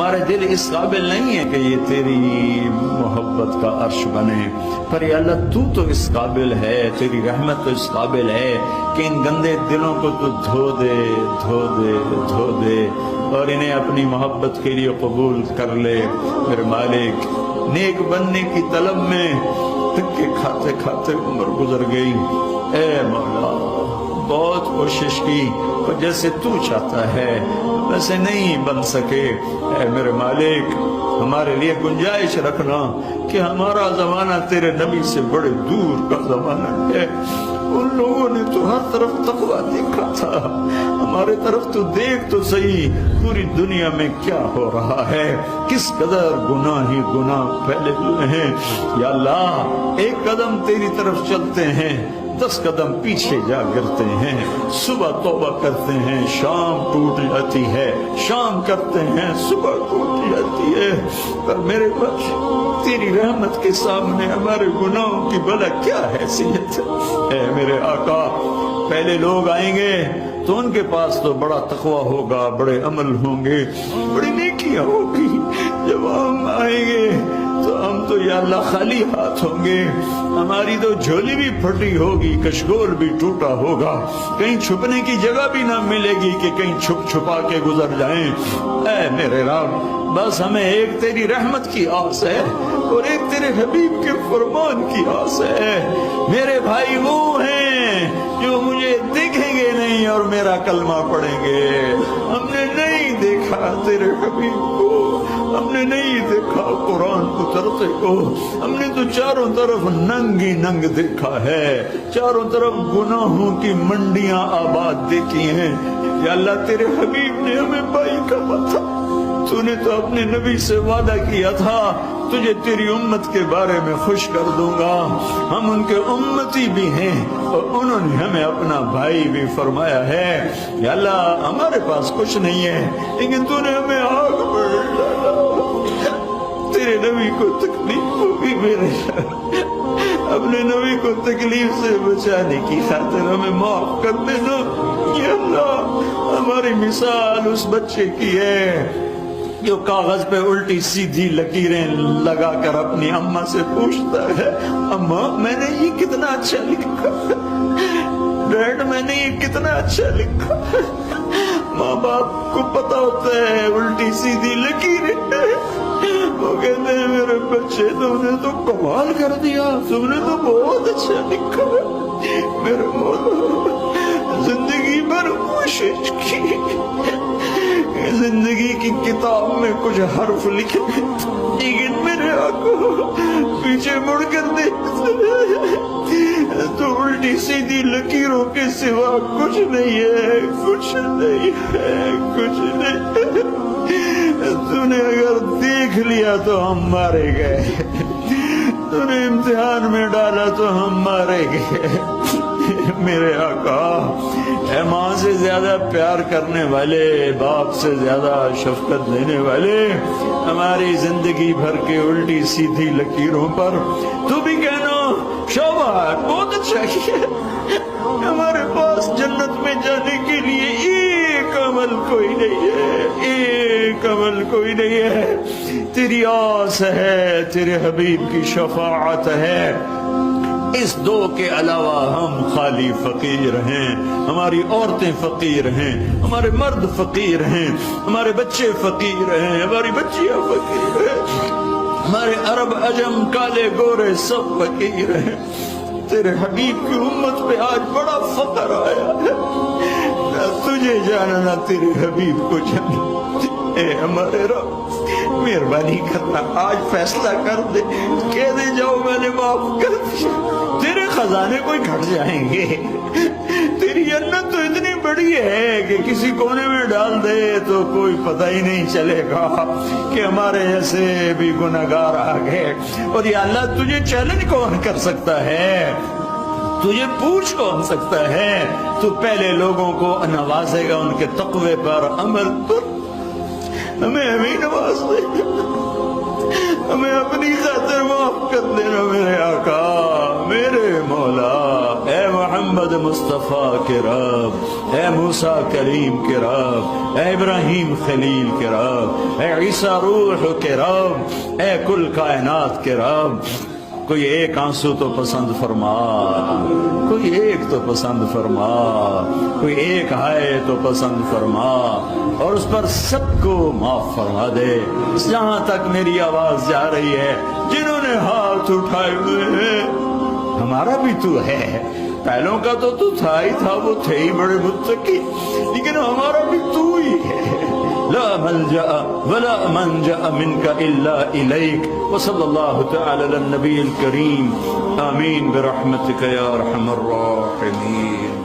ہمارے دل اس قابل نہیں ہے کہ یہ تیری محبت کا عرش بنے، پر یا اللہ تو اس قابل ہے، تیری رحمت تو اس قابل ہے کہ ان گندے دلوں کو تو دھو دے دھو دے دھو دے اور انہیں اپنی محبت کے لیے قبول کر لے۔ میرے مالک، نیک بننے کی طلب میں دھکے کھاتے کھاتے عمر گزر گئی۔ اے مولا، بہت کوشش کی پر جیسے تو چاہتا ہے ویسے نہیں بن سکے۔ اے میرے مالک، ہمارے لیے گنجائش رکھنا کہ ہمارا زمانہ تیرے نبی سے بڑے دور کا زمانہ ہے۔ ان لوگوں نے تو ہر طرف تقویٰ دیکھا تھا، ہمارے طرف تو دیکھ تو صحیح پوری دنیا میں کیا ہو رہا ہے، کس قدر گناہ ہی گناہ پھیلے ہوئے ہیں۔ یا اللہ، ایک قدم تیری طرف چلتے ہیں 10 قدم پیچھے جا گرتے ہیں، صبح توبہ کرتے ہیں شام ٹوٹ جاتی ہے، شام کرتے ہیں صبح ٹوٹ جاتی ہے، پر میرے بچ تیری رحمت کے سامنے ہمارے گناہوں کی بھلا کیا حیثیت ہے۔ اے میرے آقا، پہلے لوگ آئیں گے تو ان کے پاس تو بڑا تقویٰ ہوگا، بڑے عمل ہوں گے، بڑی نیکیاں ہوگی۔ جب ہم آئیں گے تو ہم تو یا اللہ خالی ہاتھ ہوں گے، ہماری تو جھولی بھی پھٹی ہوگی، کشکول بھی ٹوٹا ہوگا، کہیں چھپنے کی جگہ بھی نہ ملے گی کہ کہیں چھپ چھپا کے گزر جائیں۔ اے میرے رب، بس ہمیں ایک تیری رحمت کی آس ہے اور ایک تیرے حبیب کے فرمان کی آس ہے۔ میرے بھائی وہ ہیں جو مجھے دیکھیں گے نہیں اور میرا کلمہ پڑھیں گے۔ ہم نے نہیں دیکھا تیرے حبیب کو، ہم نے نہیں دیکھا قرآن اترتے کو، ہم نے تو چاروں طرف ننگ ہی ننگ دیکھا ہے، چاروں طرف گناہوں کی منڈیاں آباد دیکھی ہیں۔ یا اللہ، تیرے حبیب نے ہمیں بائی کہا تھا، تو نے تو اپنے نبی سے وعدہ کیا تھا تجھے تیری امت کے بارے میں خوش کر دوں گا۔ ہم ان کے امتی بھی ہیں اور انہوں نے ہمیں اپنا بھائی بھی فرمایا ہے۔ یا اللہ، ہمارے پاس کچھ نہیں ہے لیکن تو نے ہمیں آگ میں ڈالا، تیرے نبی کو تکلیف ہوگی میرے اپنے نبی کو تکلیف سے بچانے کی خاطر ہمیں معاف کر دینا۔ یا اللہ، ہماری مثال اس بچے کی ہے جو کاغذ پہ الٹی سیدھی لکیریں لگا کر اپنی اماں سے پوچھتا ہے، اماں میں نے یہ کتنا اچھا لکھا، ڈیڈ میں نے یہ کتنا اچھا لکھا۔ ماں باپ کو پتا ہوتا ہے الٹی سیدھی لکیریں، وہ کہتے ہیں میرے بچے تم نے تو کمال کر دیا، تم نے تو بہت اچھا لکھا۔ میرے مولا، زندگی بھر کوشش کی، زندگی کی کتاب میں کچھ حرف لکھے لیکن میرے آقا پیچھے مڑ کر دیکھتے تو الٹی سیدھی لکیروں کے سوا کچھ نہیں ہے، کچھ نہیں ہے، کچھ نہیں ہے۔ تو نے اگر دیکھ لیا تو ہم مارے گئے، تو نے امتحان میں ڈالا تو ہم مارے گئے۔ میرے آقا، اے ماں سے زیادہ پیار کرنے والے، باپ سے زیادہ شفقت دینے والے، ہماری زندگی بھر کے الٹی سیدھی لکیروں پر تو بھی کہنا شاباش بہت اچھا کیا۔ ہمارے پاس جنت میں جانے کے لیے ایک عمل کوئی نہیں ہے، ایک عمل کوئی نہیں ہے، تیری آس ہے، تیرے حبیب کی شفاعت ہے۔ اس دو کے علاوہ ہم خالی فقیر ہیں، ہماری عورتیں فقیر ہیں، ہمارے مرد فقیر ہیں، ہمارے بچے فقیر ہیں، ہماری بچیاں فقیر ہیں، ہمارے عرب عجم کالے گورے سب فقیر ہیں۔ تیرے حبیب کی امت پہ آج بڑا فقر آیا ہے، نہ تجھے جانا نہ تیرے حبیب کو جانا۔ اے ہمارے رب، مہربانی کرنا، آج فیصلہ کر دے، کہہ دے جاؤ میں نے معاف کر دیا، تیرے خزانے کوئی گھٹ جائیں گے۔ تیری جنت تو اتنی بڑی ہے کہ کسی کونے میں ڈال دے تو کوئی پتہ ہی نہیں چلے گا کہ ہمارے جیسے بھی گناہگار آ گئے۔ اور یا اللہ، تجھے چیلنج کون کر سکتا ہے، تجھے پوچھ کون سکتا ہے؟ تو پہلے لوگوں کو نوازے گا ان کے تقوی پر، عمل پر، ہمیں ہمیں نواز دے، ہمیں اپنی خاطر معاف کر دینا میرے آقا، میرے مولا، اے محمد مصطفیٰ کے رب، اے موسیٰ کلیم کے رب، اے ابراہیم خلیل کے رب، اے عیسیٰ روح کے رب، اے کل کائنات کے رب، کوئی ایک آنسو تو پسند فرما، کوئی ایک تو پسند فرما، کوئی ایک ہائے تو پسند فرما، اور اس پر سب کو معاف فرما دے۔ جہاں تک میری آواز جا رہی ہے، جنہوں نے ہاتھ اٹھائے ہوئے ہیں، ہمارا بھی تو ہے، پہلوں کا تو تھا ہی تھا، وہ تھے ہی بڑے متقی، لیکن ہمارا بھی تو ہی ہے۔ لا ملجأ ولا منجأ منك إلا إليك، وصلى الله تعالى على النبي الكريم، آمين برحمتك يا أرحم الراحمين۔